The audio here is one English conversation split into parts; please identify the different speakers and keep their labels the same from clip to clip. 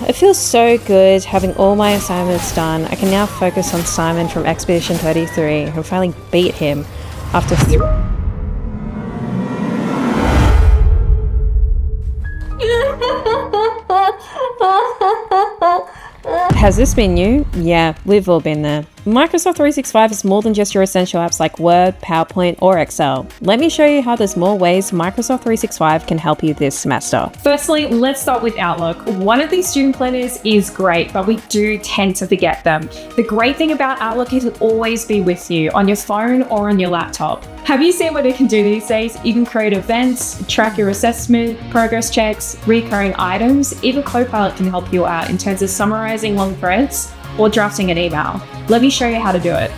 Speaker 1: It feels so good having all my assignments done. I can now focus on Simon from Expedition 33 and finally beat him after Has this been you? Yeah, we've all been there. Microsoft 365 is more than just your essential apps like Word, PowerPoint, or Excel. Let me show you how there's more ways Microsoft 365 can help you this semester.
Speaker 2: Firstly, let's start with Outlook. One of these student planners is great, but we do tend to forget them. The great thing about Outlook is it'll always be with you on your phone or on your laptop. Have you seen what it can do these days? You can create events, track your assessment, progress checks, recurring items. Even Copilot can help you out in terms of summarizing long threads or drafting an email. Let me show you how to do it.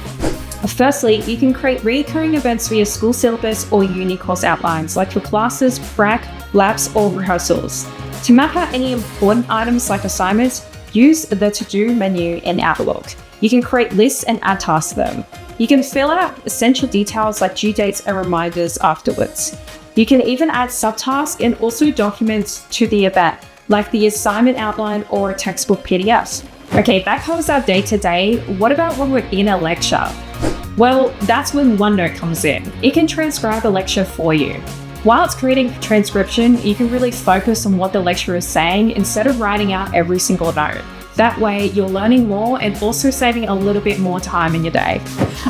Speaker 2: Firstly, you can create recurring events for your school syllabus or uni course outlines, like for classes, prac, labs, or rehearsals. To map out any important items like assignments, use the to-do menu in Outlook. You can create lists and add tasks to them. You can fill out essential details like due dates and reminders afterwards. You can even add subtasks and also documents to the event, like the assignment outline or a textbook PDF. Okay, that covers our day-to-day. What about when we're in a lecture? Well, that's when OneNote comes in. It can transcribe a lecture for you. While it's creating transcription, you can really focus on what the lecturer is saying instead of writing out every single note. That way, you're learning more and also saving a little bit more time in your day.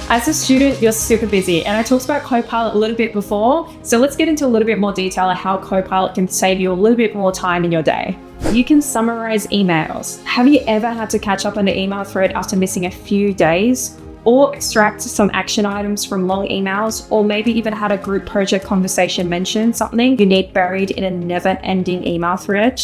Speaker 2: As a student, you're super busy, and I talked about Copilot a little bit before, so let's get into a little bit more detail on how Copilot can save you a little bit more time in your day. You can summarize emails. Have you ever had to catch up on an email thread after missing a few days? Or extract some action items from long emails, or maybe even had a group project conversation mention something you need buried in a never-ending email thread?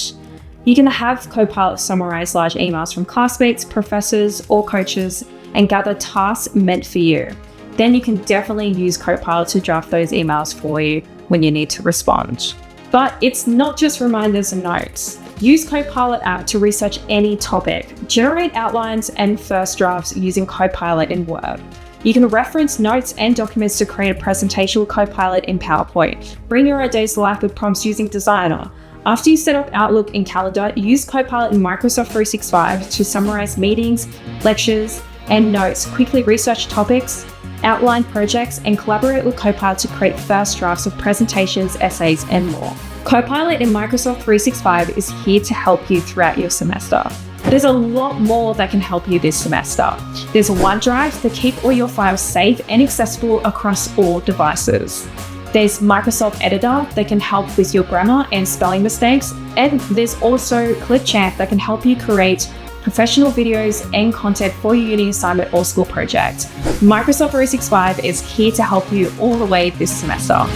Speaker 2: You can have Copilot summarize large emails from classmates, professors, or coaches and gather tasks meant for you. Then you can definitely use Copilot to draft those emails for you when you need to respond. But it's not just reminders and notes. Use Copilot app to research any topic. Generate outlines and first drafts using Copilot in Word. You can reference notes and documents to create a presentation with Copilot in PowerPoint. Bring your ideas to life with prompts using Designer. After you set up Outlook and Calendar, use Copilot in Microsoft 365 to summarize meetings, lectures, and notes, quickly research topics, outline projects, and collaborate with Copilot to create first drafts of presentations, essays, and more. Copilot in Microsoft 365 is here to help you throughout your semester. There's a lot more that can help you this semester. There's OneDrive to keep all your files safe and accessible across all devices. There's Microsoft Editor that can help with your grammar and spelling mistakes. And there's also Clipchamp that can help you create professional videos and content for your uni assignment or school project. Microsoft 365 is here to help you all the way this semester.